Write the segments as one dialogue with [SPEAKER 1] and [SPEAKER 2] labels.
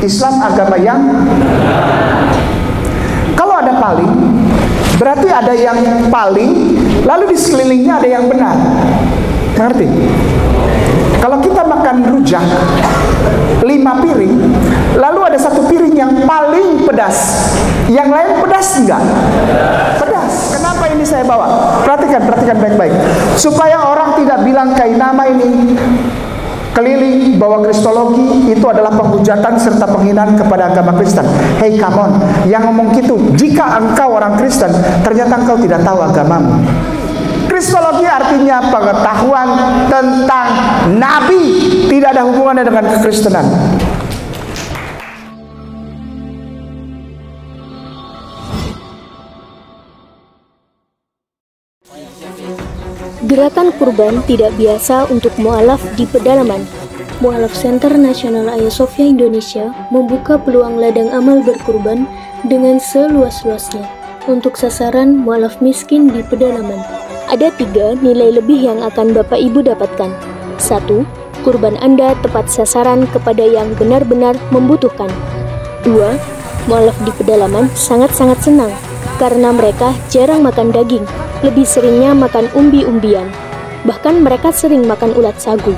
[SPEAKER 1] Islam agama yang kalau ada paling, berarti ada yang paling, lalu di sekelilingnya ada yang benar. Mengerti? Kalau kita makan rujak 5 piring, lalu ada 1 piring yang paling pedas, yang lain pedas enggak? Pedas. Kenapa ini saya bawa? Perhatikan baik-baik. Supaya orang tidak bilang Kainama ini keliling bahwa kristologi itu adalah penghujatan serta penghinaan kepada agama Kristen. Hey, come on, yang ngomong gitu, jika engkau orang Kristen, ternyata engkau tidak tahu agamamu. Kristologi artinya pengetahuan tentang Nabi, tidak ada hubungannya dengan kekristenan.
[SPEAKER 2] Gerakan kurban tidak biasa untuk mu'alaf di pedalaman. Mu'alaf Center Nasional Hagia Sophia Indonesia membuka peluang ladang amal berkurban dengan seluas-luasnya untuk sasaran mu'alaf miskin di pedalaman. Ada 3 nilai lebih yang akan Bapak Ibu dapatkan. 1. Kurban Anda tepat sasaran kepada yang benar-benar membutuhkan. 2. Mu'alaf di pedalaman sangat-sangat senang karena mereka jarang makan daging, lebih seringnya makan umbi-umbian. Bahkan mereka sering makan ulat sagu.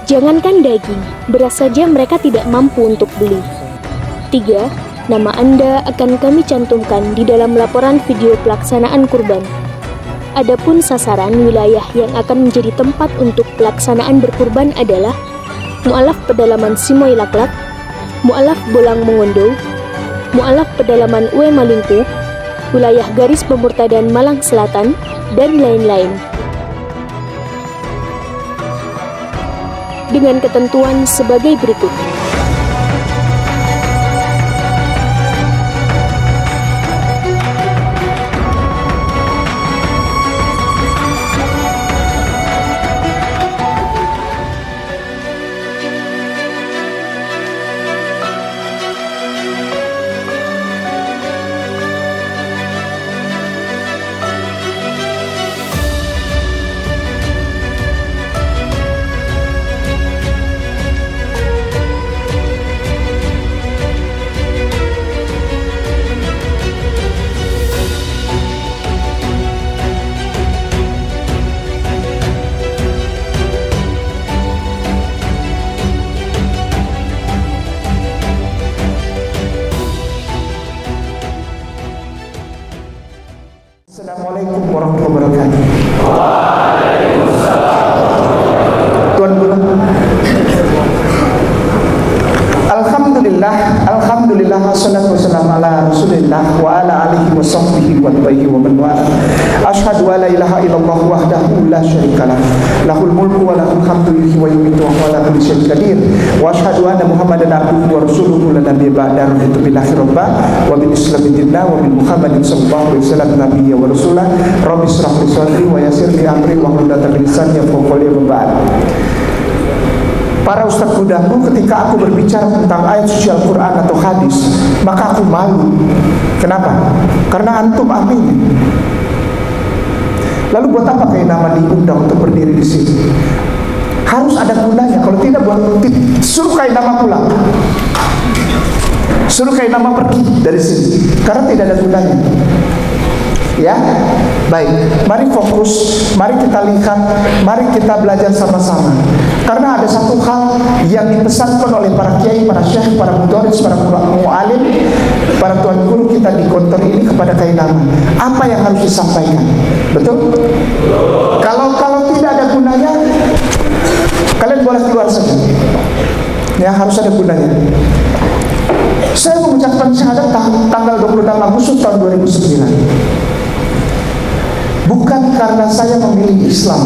[SPEAKER 2] Jangankan daging, beras saja mereka tidak mampu untuk beli. 3. Nama Anda akan kami cantumkan di dalam laporan video pelaksanaan kurban. Adapun sasaran wilayah yang akan menjadi tempat untuk pelaksanaan berkurban adalah Mu'alaf Pedalaman Simoy Laklak, Mu'alaf Bolang Mongondo, Mu'alaf Pedalaman Ue Malingku, wilayah garis pemurtadan Malang Selatan, dan lain-lain. Dengan ketentuan sebagai berikut.
[SPEAKER 1] Assalamualaikum warahmatullahi wabarakatuh. Tuan Guru. Alhamdulillah, wassalatu wassalamu ala Rasulillah wa ala alihi wa sahbihi wa tabihi wa man wala. Asyhadu an la ilaha illallah wahdahu la syarikalah, lahul mulku wa lahul hamdu yuhyi wa yumiitu wa huwa ala kulli syai'in qadir. Wa asyhadu anna Muhammadan abduhu wa rasuluhu la nabiyya ba'da raditu billahi rabba wa bil islami dinna wa bil Muhammadin sallallahu alaihi wasallam nabiyya wa rasulah. Rabbi shrah li sadri wa yassir li amri wa hlul 'uqdatam min lisani yafqahu qawli. Para ustadz mudaku, ketika aku berbicara tentang ayat suci Al-Quran atau hadis, maka aku malu. Kenapa? Karena antum ahlinya. Lalu buat apa Kainama diundang untuk berdiri di sini? Harus ada gunanya. Kalau tidak, suruh Kainama pulang, suruh Kainama pergi dari sini, karena tidak ada gunanya. Ya, baik. Mari fokus, mari kita lihat, mari kita belajar sama-sama. Karena ada satu hal yang dipesankan oleh para kiai, para syekh, para mudaris, para mu'alim, para tuan guru kita di kantor ini kepada Kainama. Apa yang harus disampaikan? Betul? Kalau tidak ada gunanya, kalian boleh keluar saja. Ya, harus ada gunanya. Saya mengucapkan syahadat tanggal 26 Agustus tahun 2009. Bukan karena saya memilih Islam,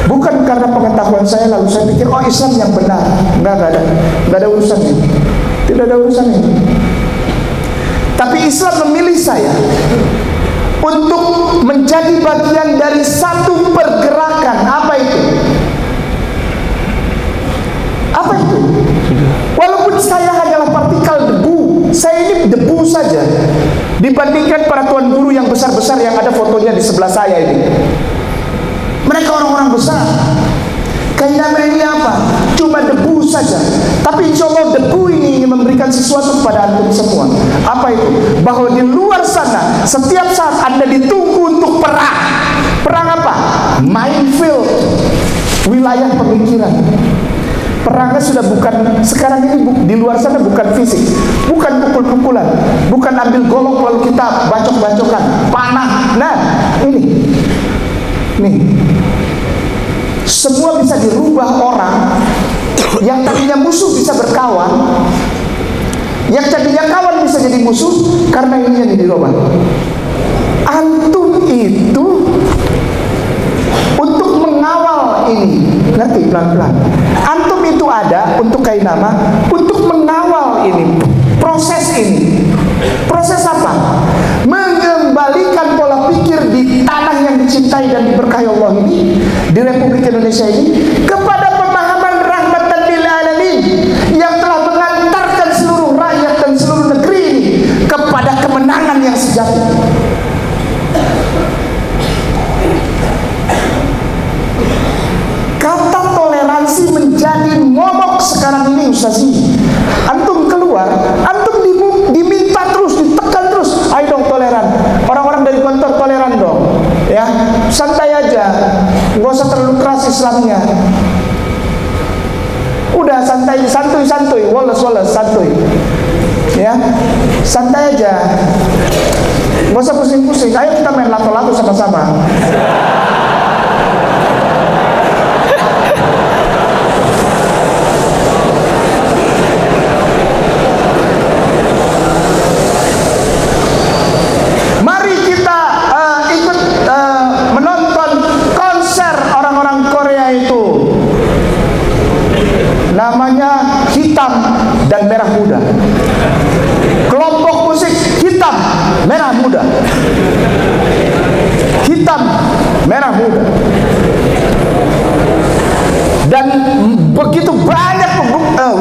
[SPEAKER 1] bukan karena pengetahuan saya lalu saya pikir oh Islam yang benar. Enggak ada urusannya. Tidak ada urusannya. Tapi Islam memilih saya untuk menjadi bagian dari satu pergerakan. Apa itu? Apa itu? Walaupun saya hanyalah partikel debu, saya ini debu saja dibandingkan para tuan guru yang besar-besar yang ada fotonya di sebelah saya ini. Mereka orang-orang besar. Kainama ini apa? Cuma debu saja. Tapi insya Allah debu wilayah pemikiran. Perangnya sudah bukan sekarang ini, di luar sana bukan fisik, bukan pukul-pukulan, bukan ambil golok lalu kita bacok-bacokan, panah. Nah, ini nih, semua bisa dirubah. Orang yang tadinya musuh bisa berkawan, yang tadinya kawan bisa jadi musuh karena ini yang dirubah. Antum itu untuk mengawal ini, nanti pelan-pelan. Antum itu ada untuk kain nama, untuk mengawal ini, proses ini. Proses apa? Mengembalikan pola pikir di tanah yang dicintai dan diberkahi Allah ini, di Republik Indonesia ini, kepada pemahaman rahmatan lil alamin yang telah mengantarkan seluruh rakyat dan seluruh negeri ini kepada kemenangan yang sejati. Kata toleransi menjadi momok sekarang ini, Ustazi. Antum keluar, antum diminta terus, ditekan terus, ayo dong toleran. Orang-orang dari kantor toleran dong, ya, santai aja, nggak usah terlalu keras Islamnya. Udah santai, santuy, woles, santuy, ya, santai aja, nggak usah pusing-pusing. Ayo kita main lato-lato sama-sama. Namanya Hitam dan Merah Muda. Kelompok musik Hitam Merah Muda. Hitam Merah Muda. Dan begitu banyak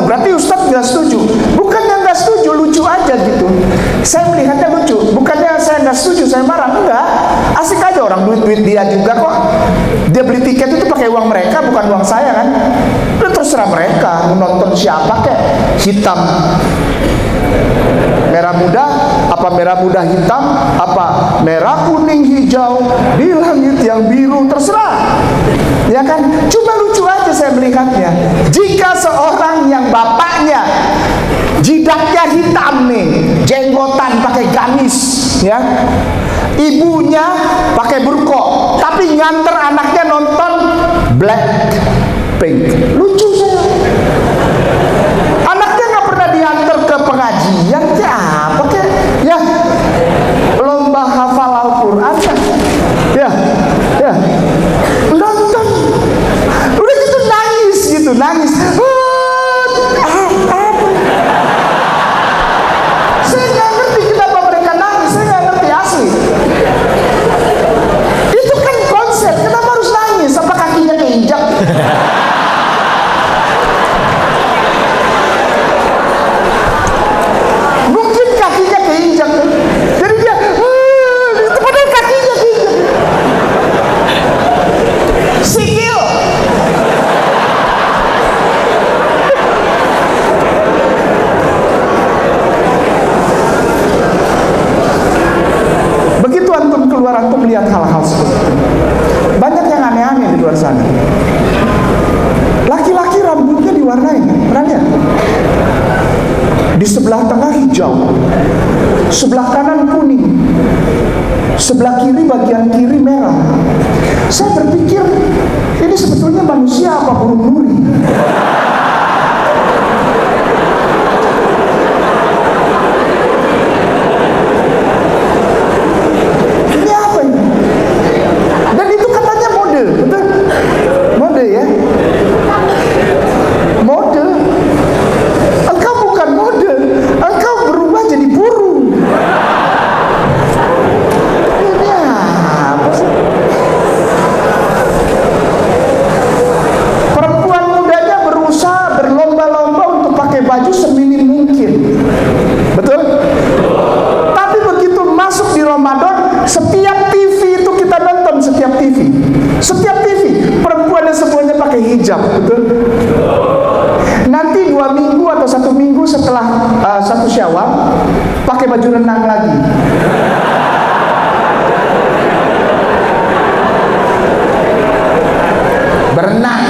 [SPEAKER 1] berarti Ustadz nggak setuju. Bukannya nggak setuju, lucu aja gitu. Saya melihatnya lucu. Bukannya saya nggak setuju, saya marah. Enggak, asik aja, orang duit dia juga kok. Dia beli tiket itu pakai uang mereka, bukan uang saya kan. Terserah mereka menonton siapa kek. Hitam Merah Muda, apa Merah Muda hitam, apa merah kuning hijau di langit yang biru, terserah, ya kan. Cuma lucu aja saya melihatnya. Jika seorang yang bapaknya jidatnya hitam nih, jenggotan pakai gamis, ya, ibunya pakai burko, tapi nganter anaknya nonton Blackpink, lucu saya. Anaknya nggak pernah diantar ke pengajian, kayak apa kayak, ya, lomba hafal Al-Quran, ya, nonton, udah gitu nangis. Saya nggak ngerti kenapa mereka nangis, saya nggak ngerti asli. Itu kan konsep, kenapa harus nangis? Apa kakinya keinjak? Mungkin kakinya keinjak, jadi dia itu padahal kakinya keinjak. Sikil. Begitu antum keluar, antum lihat hal-hal seperti itu. Banyak yang aneh-aneh di luar sana. Laki-laki rambutnya diwarnai, pernah lihat? Di sebelah tengah hijau, sebelah kanan kuning, sebelah kiri bagian kiri merah. Saya berpikir ini sebetulnya manusia apa burung nuri? Ini apa ini? Dan itu katanya mode, betul? Mode ya? Mode? Engkau bukan mode, engkau berubah jadi burung. Ini apa sih? Perempuan mudanya berusaha berlomba-lomba untuk pakai baju seminim mungkin, betul? Tapi begitu masuk di Ramadan, setiap TV itu kita nonton, setiap TV perempuannya semuanya pakai hijab, betul? Nanti 2 minggu atau 1 minggu setelah 1 Syawal pakai baju renang lagi. Berenang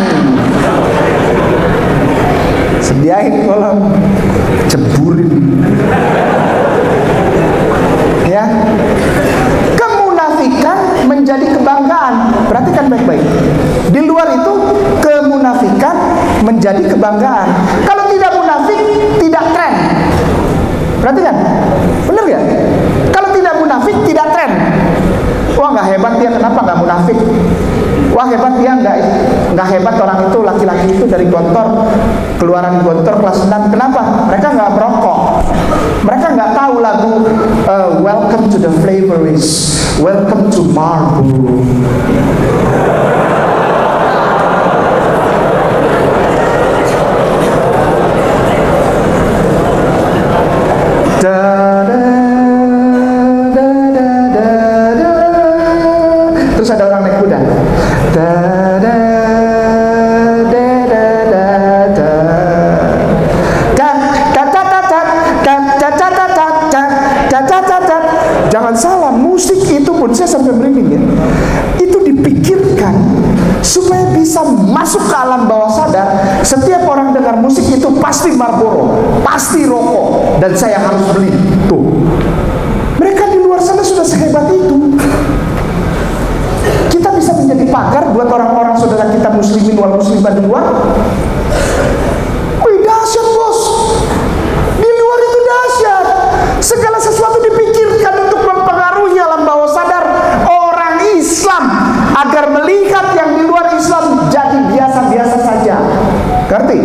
[SPEAKER 1] perhatikan baik-baik. Di luar itu kemunafikan menjadi kebanggaan. Kalau tidak munafik, tidak tren. Perhatikan, benar ya? Kalau tidak munafik, tidak tren. Wah, nggak hebat dia, kenapa nggak munafik? Wah, hebat dia, nggak hebat orang itu, laki-laki itu dari Gontor, keluaran Gontor kelas 6. Kenapa? Mereka nggak merokok. Mereka nggak tahu lagu Welcome to the Flavorists, Welcome to Marlboro. Terus ada orang naik kuda. Jangan salah, musik itu pun saya sampai merinding ya. Itu dipikirkan supaya bisa masuk ke alam bawah sadar. Setiap orang dengar musik itu pasti Marlboro, pasti rokok, dan saya harus beli. Tuh, mereka di luar sana sudah sehebat itu. Kita bisa menjadi pagar buat orang-orang saudara kita muslimin wal muslimat di luar. Wih, dahsyat bos. Di luar itu dahsyat. Segala sesuatu dipikirkan untuk mempengaruhi alam bawah sadar orang Islam agar melihat yang di luar Islam jadi biasa-biasa saja. Ngerti?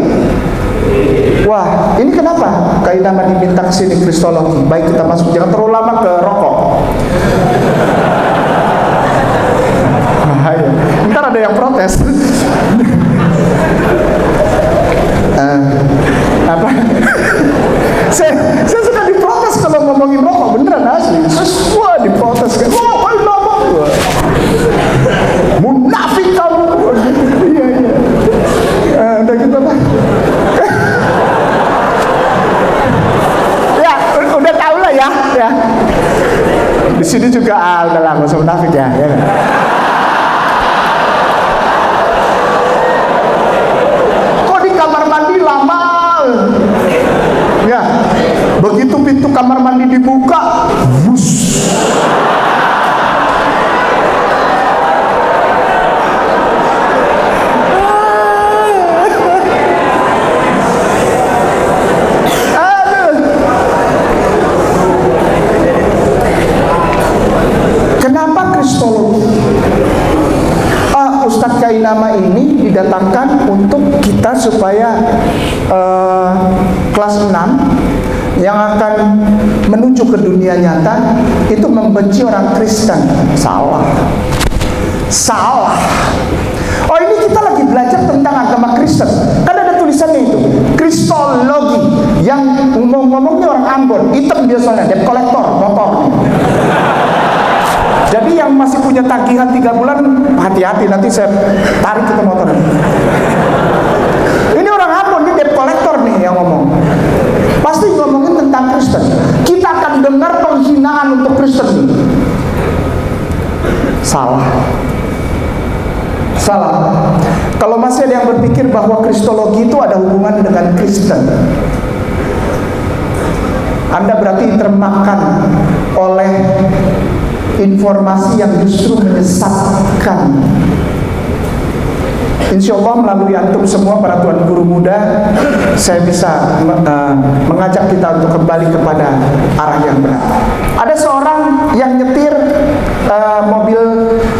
[SPEAKER 1] Wah, ini kenapa Kak Inama diminta ke sini kristologi? Baik, kita masuk, jangan terlalu lama ke rokok. Bahaya. Ntar ada yang protes. Apa? Saya suka diprotes kalau ngomongin rokok, beneran asli. Wah, diprotes kan. Wah, Kak Inama munafik kamu. Iya. Udah gitu apa? Ya, udah tahu lah ya. Di sini juga udah lah, nggak usah munafik ya. Kok di kamar mandi lama? Ya, begitu pintu kamar mandi dibuka, bus. Ustadz Kainama ini didatangkan untuk kita supaya kelas 6 yang akan menuju ke dunia nyata itu membenci orang Kristen. Salah. Oh, ini kita lagi belajar tentang agama Kristen. Kan ada tulisannya itu, kristologi. Yang ngomong-ngomongnya orang Ambon, hitam biasanya, debt collector, motor. Jadi yang masih punya tagihan 3 bulan, hati-hati, nanti saya tarik ke motor. Ini orang Ambon, ini debt collector nih yang ngomong. Pasti ngomongin tentang Kristen. Kita akan dengar penghinaan untuk Kristen nih. Salah. Kalau masih ada yang berpikir bahwa kristologi itu ada hubungan dengan Kristen, Anda berarti termakan oleh informasi yang justru menyesatkan. Insya Allah melalui antum semua para tuan guru muda, saya bisa mengajak kita untuk kembali kepada arah yang benar. Ada seorang yang nyetir mobil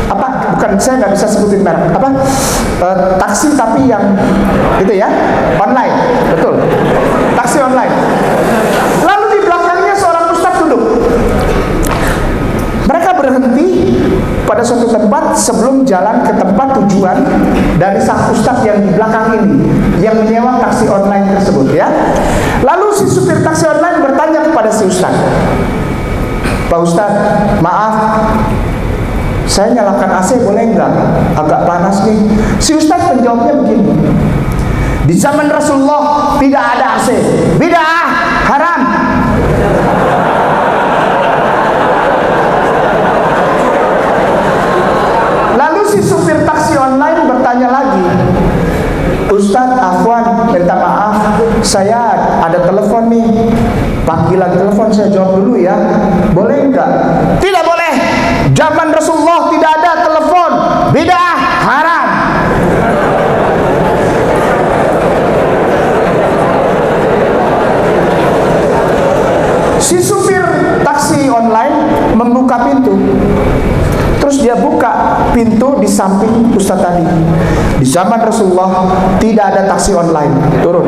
[SPEAKER 1] apa? Bukan, saya nggak bisa sebutin merek. Apa? Taksi tapi yang itu ya, online, betul. Taksi online. Lalu di belakangnya seorang ustadz duduk. Mereka berhenti pada suatu tempat sebelum jalan ke tempat tujuan dari sang ustadz yang di belakang ini, yang menyewa taksi online tersebut ya. Lalu si supir taksi online bertanya kepada si ustadz, Pak Ustadz, maaf, saya nyalakan AC boleh nggak? Agak panas nih. Si ustadz menjawabnya begini, di zaman Rasulullah tidak ada AC, bid'ah, haram. Si supir taksi online bertanya lagi, Ustadz, afwan, minta maaf, saya ada telepon nih, panggilan telepon, saya jawab dulu ya, boleh enggak? Tidak boleh, zaman Rasulullah tidak ada telepon, Bid'ah haram. Si supir taksi online membuka pintu, terus dia buka pintu di samping Ustaz tadi. Di zaman Rasulullah tidak ada taksi online. Turun.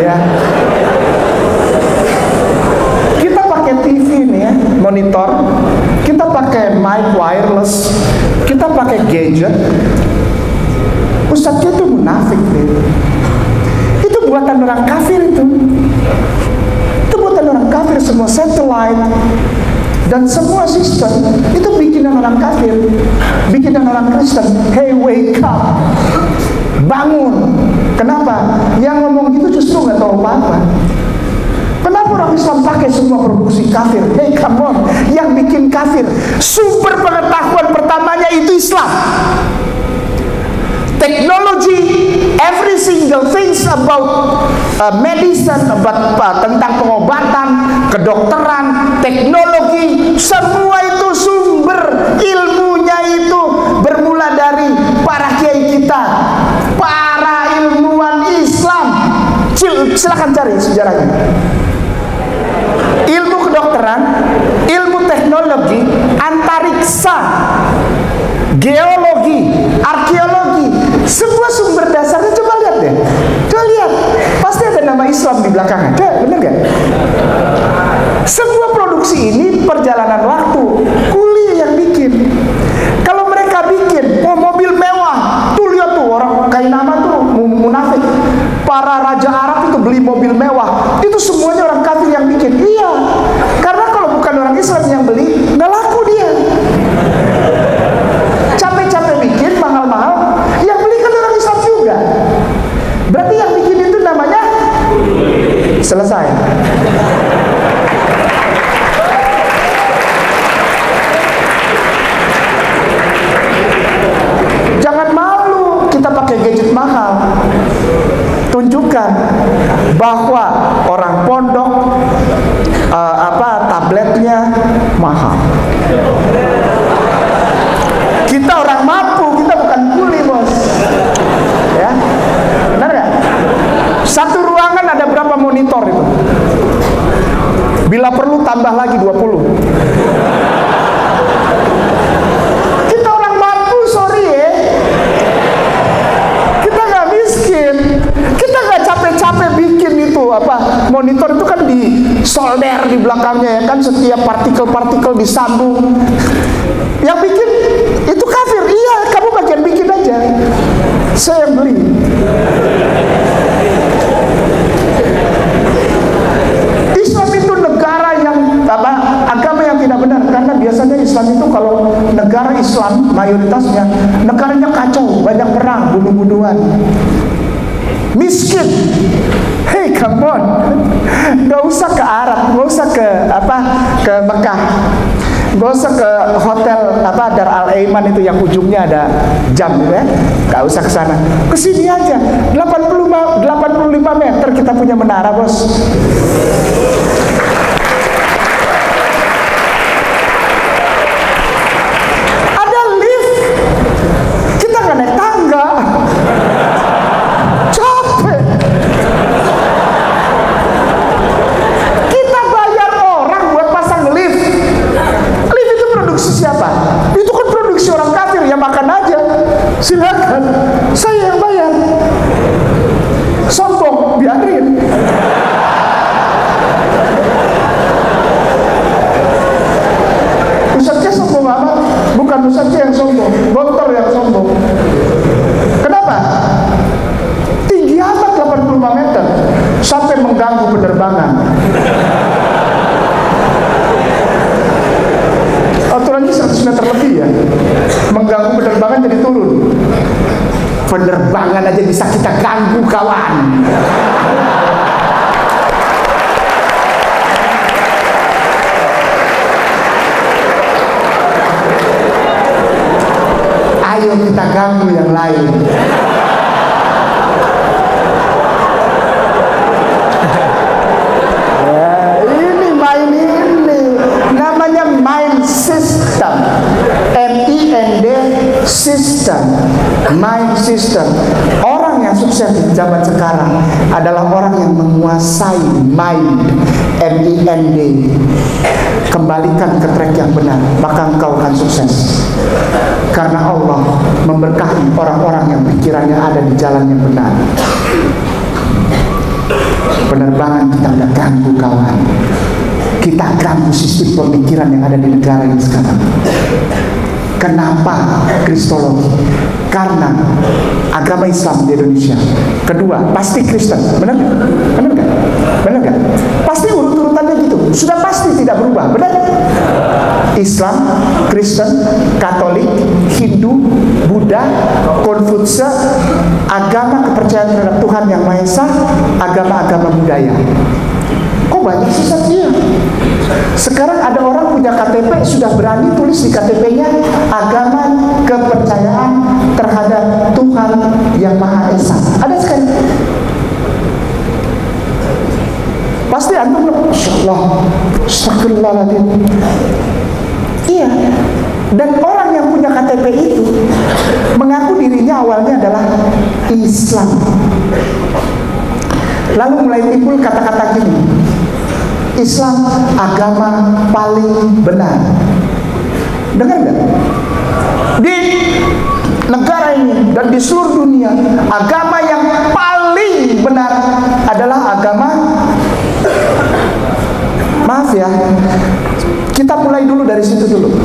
[SPEAKER 1] Ya. Kita pakai TV nih ya, monitor. Kita pakai mic wireless, kita pakai gadget. Ustadznya itu munafik nih. Itu buatan orang kafir itu. Itu buatan orang kafir, semua satellite dan semua sistem itu bikinan orang kafir, bikinan orang Kristen. Hey, wake up, bangun. Kenapa? Yang ngomong gitu justru nggak tahu apa-apa. Kenapa orang Islam pakai semua produksi kafir? Hey, come on. Yang bikin kafir, sumber pengetahuan pertamanya itu Islam. Technology, every single things about medicine, about tentang pengobatan, kedokteran, teknologi, semua itu sumber ilmunya itu bermula dari para kiai kita, para ilmuwan Islam. Silakan cari sejarahnya. Ilmu kedokteran, ilmu teknologi, antariksa, geologi, arkeologi, semua sumber dasarnya coba lihat deh. Coba lihat, pasti ada nama Islam di belakangnya. Bener gak? Semua produksi ini perjalanan waktu, kuliah yang bikin. Kalau mereka bikin mobil mewah, tuh lihat tuh orang kayak nama tuh munafik. Para raja Arab itu beli mobil mewah, itu semuanya orang kafir yang bikin. Iya, karena kalau bukan orang Islam yang beli, nggak laku dia. Capek-capek bikin, mahal-mahal, yang beli kan orang Islam juga. Berarti yang bikin itu namanya selesai. Jangan malu kita pakai gadget mahal. Tunjukkan bahwa orang pondok tabletnya mahal. Kita orang mampu, kita bukan kuli, bos. Ya, benar nggak? Satu ruangan ada berapa monitor itu? Bila perlu tambah lagi 20. Kita orang mampu, sorry ya. Kita nggak miskin. Kita nggak capek-capek bikin itu monitor itu kan di solder di belakangnya ya kan, setiap partikel-partikel disambung. Yang bikin itu kafir. Iya, kamu bagian bikin aja, saya yang beli. Islam itu negara yang agama yang tidak benar, karena biasanya Islam itu kalau negara Islam mayoritasnya negaranya kacau, banyak perang, bunuh-bunuhan, miskin. Hey, come on, nggak usah ke Arab, nggak usah ke Mekah, nggak usah ke hotel Dar Al-Aiman itu yang ujungnya ada jam ya, nggak usah ke sana, ke sini aja. 85 meter kita punya menara, bos. Ada lift, kita nggak naik tangga. Siapa? Itu kan produksi orang kafir, ya makan aja. Silakan, saya yang bayar. Sombong, biarin. Ustadznya sombong amat, bukan ustadznya yang sombong, dokter yang sombong. Kenapa? Tinggi amat 85 meter sampai mengganggu penerbangan. Aturannya 100 meter lebih ya, mengganggu penerbangan jadi turun. Penerbangan aja bisa kita ganggu, kawan. Ayo kita ganggu yang lain. menguasai mind, M-I-N-D. Kembalikan ke track yang benar, maka engkau akan sukses. Karena Allah memberkahi orang-orang yang pikirannya ada di jalan yang benar. Penerbangan kita tidak ganggu, kawan. Kita ganggu sistem pemikiran yang ada di negara ini sekarang. Kenapa kristologi? Karena agama Islam di Indonesia. Kedua, pasti Kristen. Benar nggak? Benar nggak? Benar nggak? Pasti urut-urutannya gitu. Sudah pasti tidak berubah. Benar? Islam, Kristen, Katolik, Hindu, Buddha, Konfutse, agama kepercayaan terhadap Tuhan yang Maha Esa, agama-agama budaya. Kok banyak sesat dia? Sekarang ada orang punya KTP, sudah berani tulis di KTP-nya agama kepercayaan terhadap Tuhan yang Maha Esa. Ada sekali. Pasti antum insyaallah, astagfirullahaladzim. Iya. Dan orang yang punya KTP itu mengaku dirinya awalnya adalah Islam. Lalu mulai timbul kata-kata gini, Islam agama paling benar. Dengar nggak? Di negara ini dan di seluruh dunia, agama yang paling benar adalah agama, maaf ya, kita mulai dulu dari situ dulu.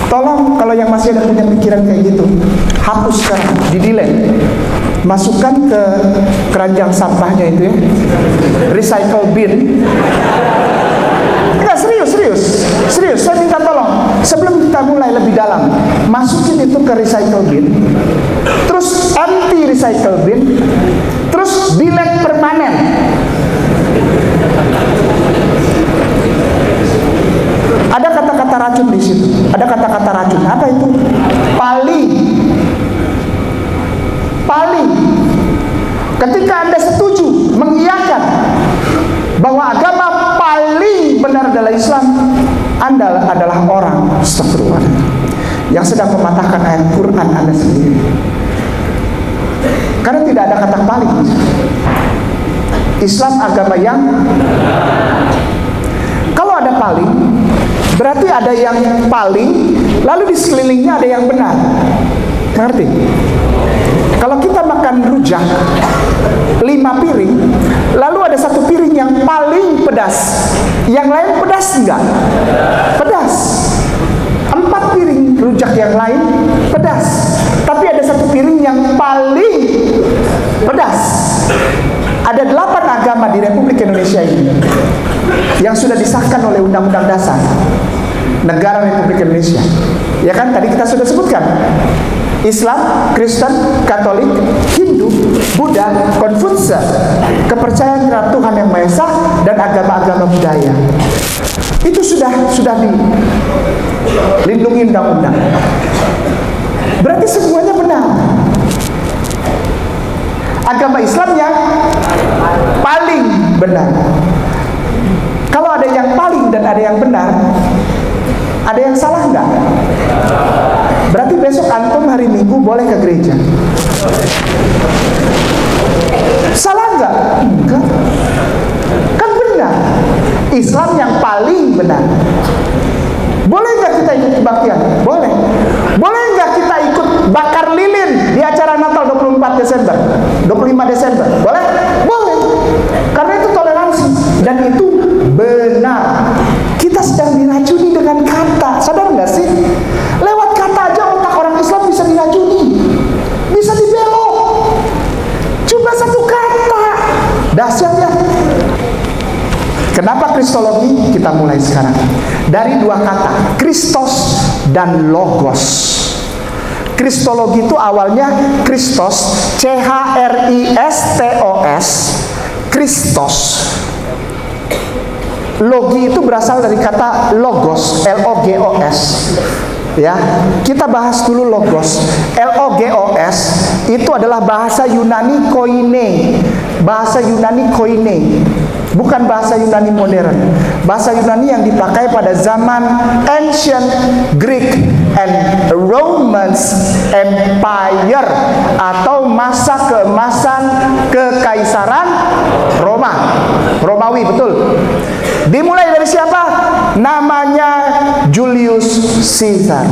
[SPEAKER 1] Tolong kalau yang masih ada punya pikiran kayak gitu, hapus sekarang, di-delete. Masukkan ke keranjang sampahnya itu ya, recycle bin. Enggak, serius, saya minta tolong. Sebelum kita mulai lebih dalam, masukin itu ke recycle bin, terus empty recycle bin, terus delete permanen. Ada kata-kata racun di situ. Ada kata-kata racun. Apa itu? Paling. Ketika Anda setuju mengiyakan bahwa agama paling benar adalah Islam, Anda adalah orang, astagfirullah, yang sedang mematahkan ayat Quran Anda sendiri. Karena tidak ada kata paling. Islam agama yang, kalau ada paling, berarti ada yang paling, lalu di sekelilingnya ada yang benar. Ngerti? Kalau kita makan rujak 5 piring, lalu ada 1 piring yang paling pedas, yang lain pedas enggak? Pedas. 4 piring rujak yang lain pedas, tapi ada 1 piring yang paling pedas. Ada 8 agama di Republik Indonesia ini yang sudah disahkan oleh Undang-Undang Dasar Negara Republik Indonesia. Ya kan, tadi kita sudah sebutkan. Islam, Kristen, Katolik, Hindu, Buddha, Konfutse, kepercayaan terhadap Tuhan yang Maha Esa, dan agama-agama budaya. Itu sudah dilindungi undang-undang. Berarti semuanya benar. Agama Islam yang paling benar. Kalau ada yang paling dan ada yang benar, ada yang salah enggak? Berarti besok antum hari Minggu boleh ke gereja. Salah enggak? Enggak. Kan benar. Islam yang paling benar. Boleh enggak kita ikut kebaktian? Boleh. Boleh enggak kita ikut bakar lilin di acara Natal 24 Desember? 25 Desember? Boleh? Boleh. Karena itu toleransi dan itu benar. Kita sedang diracuni dengan kata. Sadar nggak sih? Lewat kata aja otak orang Islam bisa diracuni, bisa dibelok. Cuma 1 kata. Dahsyat ya. Kenapa kristologi? Kita mulai sekarang. Dari 2 kata, Kristos dan Logos. Kristologi itu awalnya Kristos, C-H-R-I-S-T-O-S, Kristos. Logi itu berasal dari kata logos, L-O-G-O-S. Ya, kita bahas dulu logos. L-O-G-O-S itu adalah bahasa Yunani koine. Bahasa Yunani koine. Bukan bahasa Yunani modern. Bahasa Yunani yang dipakai pada zaman ancient Greek and Romans Empire, atau masa keemasan kekaisaran Roma. Romawi, betul. Dimulai dari siapa? Namanya Julius Caesar.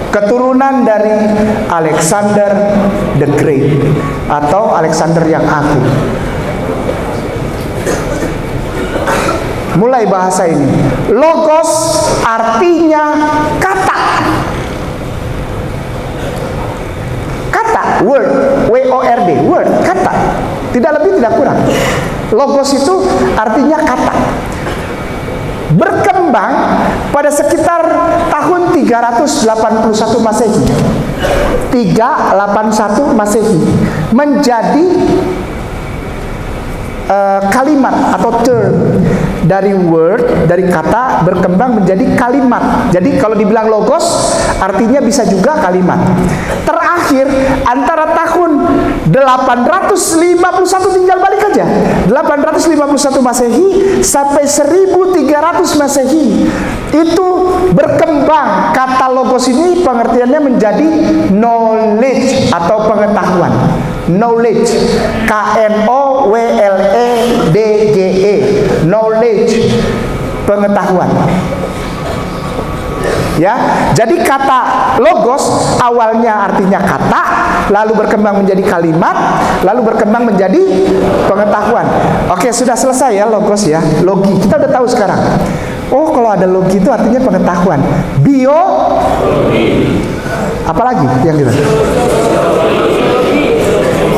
[SPEAKER 1] Keturunan dari Alexander the Great atau Alexander yang Agung. Mulai bahasa ini. Logos artinya kata. Kata, word, W-O-R-D, word, kata. Tidak lebih, tidak kurang. Logos itu artinya kata. Berkembang pada sekitar tahun 381 Masehi. 381 Masehi menjadi kalimat atau term dari word, dari kata berkembang menjadi kalimat. Jadi kalau dibilang logos artinya bisa juga kalimat. Terakhir antara tahun 851, tinggal balik aja, 851 Masehi sampai 1300 Masehi itu berkembang. Kata logos ini pengertiannya menjadi knowledge atau pengetahuan. Knowledge, K-N-O-W-L-E-D-G-E, knowledge, pengetahuan. Ya, jadi kata logos awalnya artinya kata, lalu berkembang menjadi kalimat, lalu berkembang menjadi pengetahuan. Oke, sudah selesai ya logos ya, logi. Kita udah tahu sekarang. Oh, kalau ada logi itu artinya pengetahuan. Bio, apalagi yang gitu?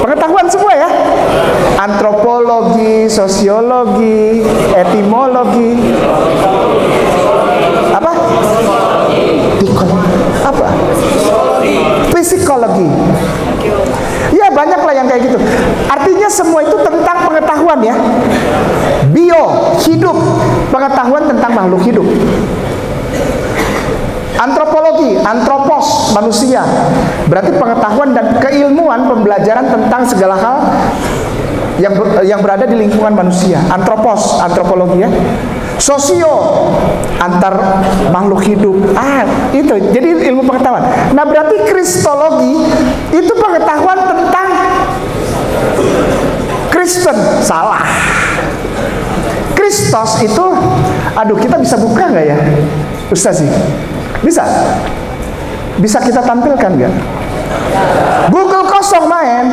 [SPEAKER 1] Pengetahuan semua ya. Antropologi, sosiologi, etimologi. Apa? Apa? Psikologi. Ya, banyaklah yang kayak gitu. Artinya semua itu tentang pengetahuan ya. Bio, hidup, pengetahuan tentang makhluk hidup. Antropologi, antropos, manusia, berarti pengetahuan dan keilmuan, pembelajaran tentang segala hal yang berada di lingkungan manusia. Antropos, antropologi ya. Sosio, antar makhluk hidup. Itu jadi ilmu pengetahuan. Nah, berarti kristologi itu pengetahuan tentang Kristen. Salah. Kristos itu, aduh, kita bisa buka nggak ya, Ustaz sih? Bisa? Bisa kita tampilkan nggak? Google kosong main.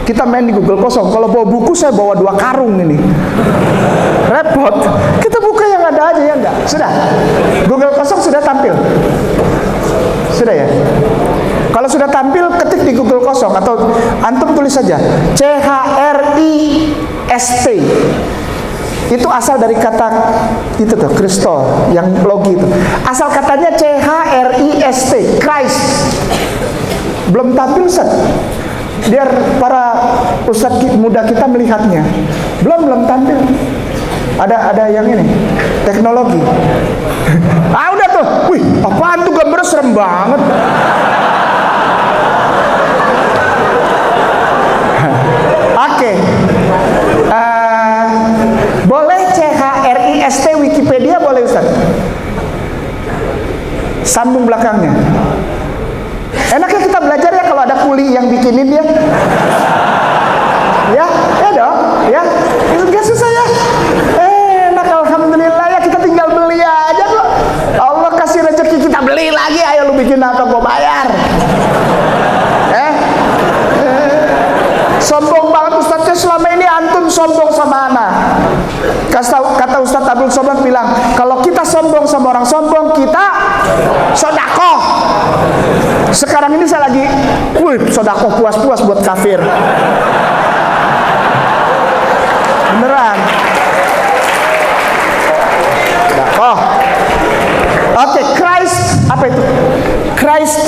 [SPEAKER 1] Kita main di Google kosong. Kalau bawa buku saya bawa 2 karung ini. Repot. Kita buka yang ada aja ya enggak? Sudah. Google kosong sudah tampil. Sudah ya? Kalau sudah tampil, ketik di Google kosong atau antum tulis saja CHRIST. Itu asal dari kata itu tuh, Kristo, yang logi itu. Asal katanya CHRIST, Christ. Belum tampil, Ustaz. Biar para ustadz muda kita melihatnya. Belum tampil. Ada yang ini, teknologi. Udah tuh. Wih, apaan tuh, gambar serem banget. Oke. Boleh CHRIST Wikipedia, boleh Ustaz? Sambung belakangnya. Enaknya kita belajar ya kalau ada kuli yang bikinin ya. Ya dong, ya. Itu gak susah ya. Enak, alhamdulillah ya, kita tinggal beli aja kok. Allah kasih rezeki kita beli lagi, ayo lu bikin apa gua bayar. Sombong banget Ustaznya, selama ini antum sombong sama anak. Kata Ustadz Abdul Somad bilang, kalau kita sombong sama orang sombong, kita sodakoh. Sekarang ini saya lagi, sodakoh puas-puas buat kafir. Beneran. Sodakoh. Oke, Christ, apa itu? Christ,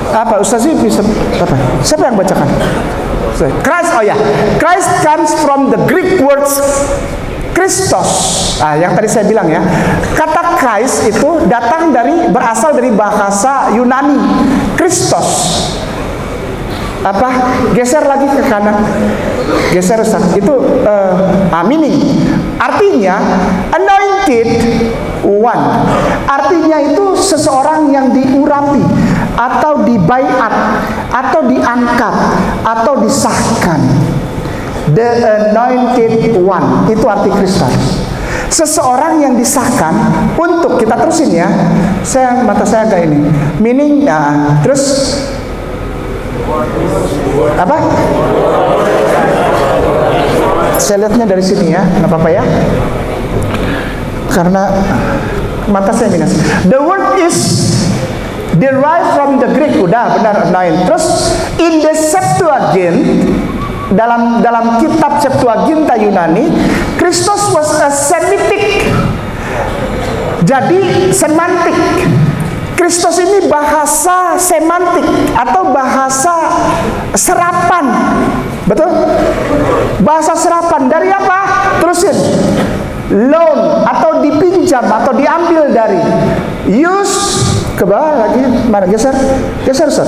[SPEAKER 1] apa? Ustaz sih bisa, apa? Siapa yang bacakan? Christ, oh ya, Christ comes from the Greek words Christos. Yang tadi saya bilang ya, kata Christ itu berasal dari bahasa Yunani, Christos. Apa? Geser lagi ke kanan, geser Ustaz. Itu meaning, artinya anointed one. Artinya itu seseorang yang diurapi atau dibaiat, atau diangkat, atau disahkan. The anointed one, itu arti Kristus. Seseorang yang disahkan untuk, kita terusin ya. Mata saya agak ini. Meaning, terus apa? Saya lihatnya dari sini ya, nggak apa-apa ya. Karena mata saya minus. The word is derived from the Greek, udah benar, anoint. Terus in the Septuagint, dalam kitab Septuaginta Yunani, Kristus was a Semitic. Jadi semantik. Kristus ini bahasa semantik atau bahasa serapan. Betul? Bahasa serapan dari apa? Terusin. Loan atau dipinjam atau diambil dari. Use ke bawah lagi. Mana? Geser. Geser, Ustaz.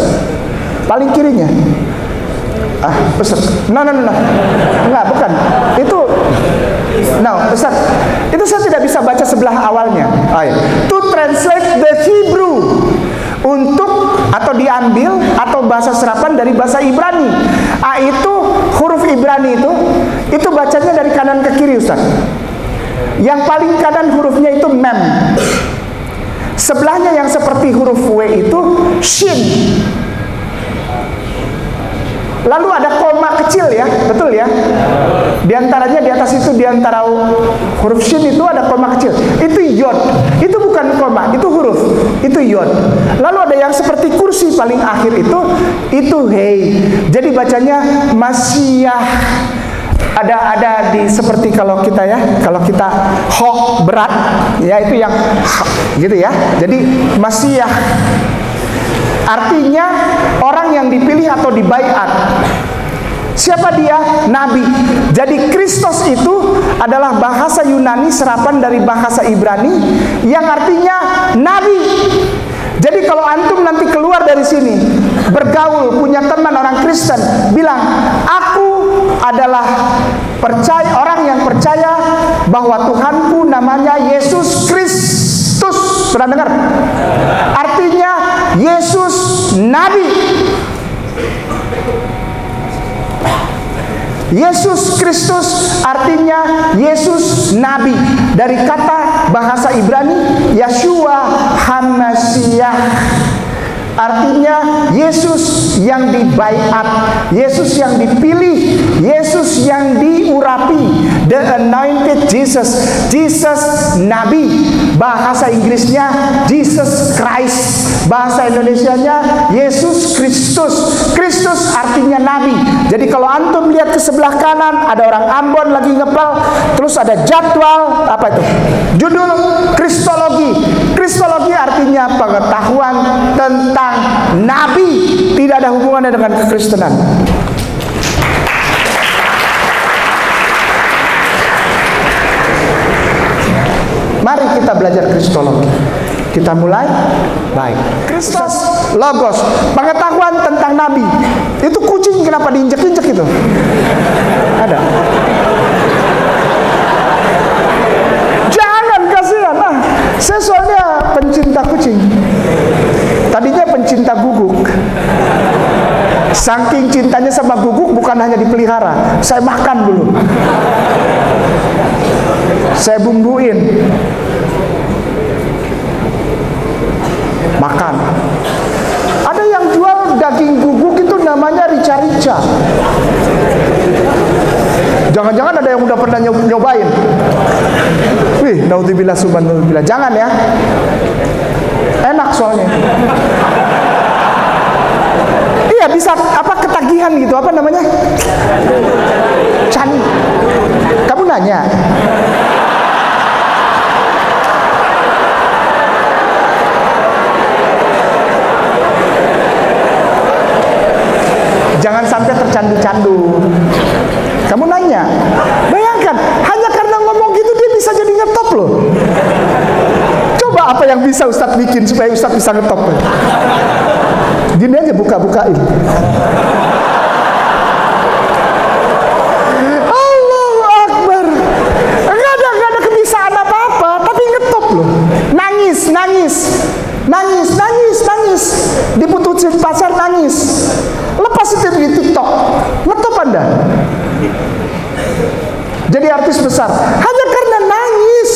[SPEAKER 1] Paling kirinya. Ustaz. No. Enggak, bukan. Itu Ustaz. Itu saya tidak bisa baca sebelah awalnya. To translate the Hebrew, untuk atau diambil atau bahasa serapan dari bahasa Ibrani. Itu huruf Ibrani itu bacanya dari kanan ke kiri, Ustaz. Yang paling kanan hurufnya itu mem. Sebelahnya yang seperti huruf W itu shin. Lalu ada koma kecil ya, betul ya? Di antaranya di atas itu, di antara huruf shin itu ada koma kecil. Itu yod. Itu bukan koma, itu huruf. Itu yod. Lalu ada yang seperti kursi paling akhir itu hei. Jadi bacanya Masiyah. Ada di seperti kalau kita ho berat, ya itu yang gitu ya. Jadi Masiyah. Artinya orang yang dipilih atau dibaiat. Siapa dia? Nabi. Jadi Kristus itu adalah bahasa Yunani serapan dari bahasa Ibrani yang artinya nabi. Jadi kalau antum nanti keluar dari sini, bergaul, punya teman orang Kristen, bilang, aku adalah orang yang percaya bahwa Tuhanku namanya Yesus Kristus. Pernah dengar? Artinya Yesus Nabi. Yesus Kristus artinya Yesus Nabi. Dari kata bahasa Ibrani Yeshua HaMashiach, artinya Yesus yang dibaiat, Yesus yang dipilih, Yesus yang diurapi. The anointed Jesus, Jesus Nabi. Bahasa Inggrisnya Jesus Christ, bahasa Indonesianya Yesus Kristus. Kristus artinya Nabi. Jadi kalau antum lihat ke sebelah kanan, ada orang Ambon lagi ngepel, terus ada jadwal, apa itu? Judul Kristologi. Kristologi artinya pengetahuan tentang Nabi, tidak ada hubungannya dengan kekristenan. Mari kita belajar Kristologi. Kita mulai. Baik. Kristus Logos, pengetahuan tentang Nabi. Itu kucing kenapa diinjek-injek itu? Ada. Jangan, kasihan. Saya soalnya pencinta kucing. Tadinya pencinta guguk. Saking cintanya sama guguk, bukan hanya dipelihara, saya makan dulu. Saya bumbuin. Makan. Ada yang jual daging guguk itu namanya rica-rica. Jangan-jangan ada yang udah pernah nyobain. Wih, naudzubillah subhanallah. Jangan ya. Enak soalnya. Iya, bisa ketagihan gitu, apa namanya? Cani. Kamu nanya. Jangan sampai tercandu-candu. Kamu nanya. Bayangkan, hanya karena ngomong gitu dia bisa jadi ngetop loh. Coba apa yang bisa Ustadz bikin supaya Ustadz bisa ngetop. Gini aja, buka-bukain. Allahu Akbar. Enggak ada kebisaan apa-apa, tapi ngetop loh. Nangis. diputusin pacar nangis, lepas itu di TikTok, ngetop Anda. Jadi artis besar hanya karena nangis.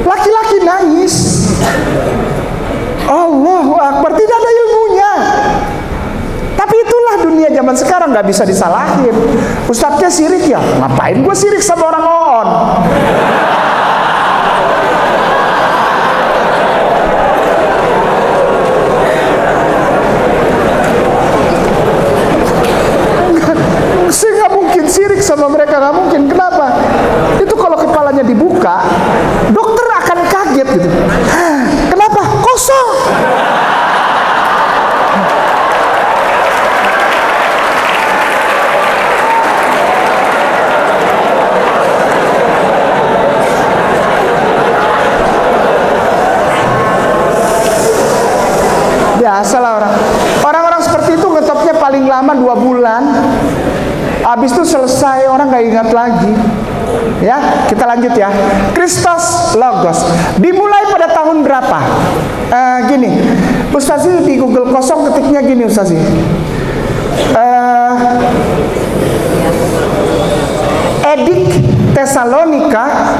[SPEAKER 1] Laki-laki nangis. Allahu Akbar, tidak ada ilmunya. Tapi itulah dunia zaman sekarang, nggak bisa disalahin. Ustadznya sirik ya, ngapain gue sirik sama orang on? Saya nggak mungkin sirik sama mereka, nggak mungkin. Kenapa? Itu kalau kepalanya dibuka, dokter akan kaget gitu. Kenapa? Kosong. Biasalah orang-orang seperti itu ngetopnya paling lama 2 bulan. Habis itu selesai, orang nggak ingat lagi. Ya, kita lanjut ya. Christos Logos dimulai pada tahun berapa? Gini, Ustazi di Google kosong ketiknya gini Ustazi. Edik Tesalonika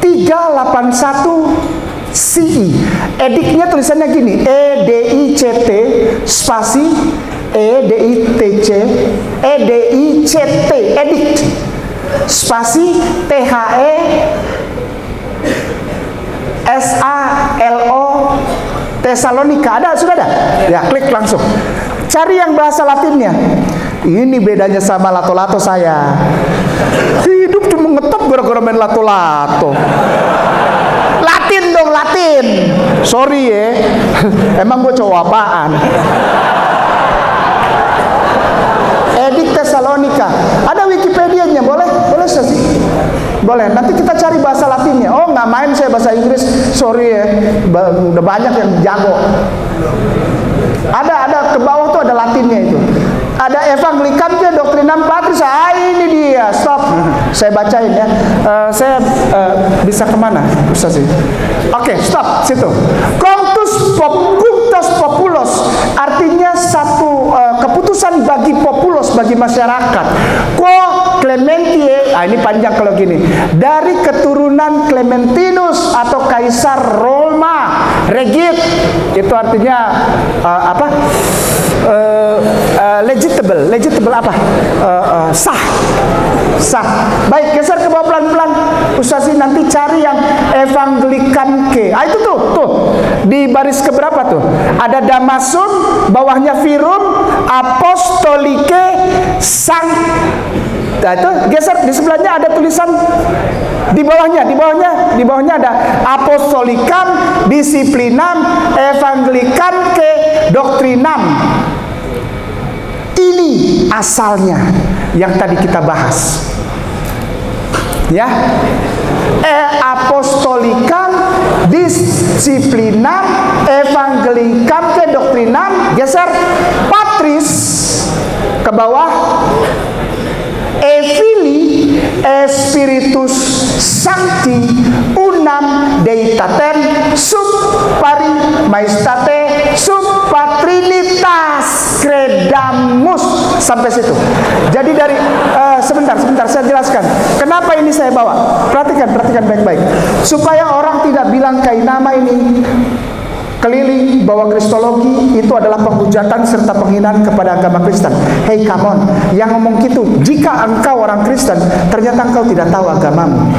[SPEAKER 1] 381 CE. Ediknya tulisannya gini, EDICT spasi EDITC EDICT edict spasi THE SALO Tesalonika. Ada, sudah ada? Ya, klik langsung. Cari yang bahasa Latinnya. Ini bedanya sama lato-lato saya. Hidup cuma ngetop gara-gara main lato-lato. Latin dong, Latin. Sorry ya. Emang gue cowok apaan? Edik Tesalonika. Ada Wikipedia-nya, boleh? Boleh sih. Boleh. Nanti kita cari bahasa Latinnya. Oh, nggak main saya bahasa Inggris. Sorry ya. Udah banyak yang jago. Ada ke bawah tuh ada Latinnya itu. Ada Evangelikan ke Doktrinam Patris. Ini dia. Stop. Saya bacain ya. Saya bisa kemana? Bisa sih. Oke, stop situ. Cunctus Populos artinya satu keputusan bagi populos, bagi masyarakat. Quo Clementie, ini panjang kalau gini. Dari keturunan Clementinus atau Kaisar Roma Regit, itu artinya apa? Legitimate apa? Sah. Baik, geser ke bawah pelan-pelan. Ustazi nanti cari yang Evangelikan ke. Itu tuh di baris keberapa tuh? Ada Damasun, bawahnya Virum, Apostolike, Sang. Nah, itu geser, di sebelahnya ada tulisan di bawahnya ada Apostolikam, Disiplinam, Evangelikan ke Doktrinam. Ini asalnya yang tadi kita bahas. Ya. Apostolikam, Disiplinam, Evangelikan ke Doktrinam, geser Patris ke bawah. Evili Spiritus Sancti Unam Deitatem sub pari maestate sub patrinitas credamus. Sampai situ. Jadi dari sebentar saya jelaskan. Kenapa ini saya bawa? Perhatikan baik-baik. Supaya orang tidak bilang kainama ini keliling bahwa kristologi itu adalah penghujatan serta penghinaan kepada agama Kristen. Hey, come on. Yang ngomong gitu, jika engkau orang Kristen, ternyata engkau tidak tahu agamamu.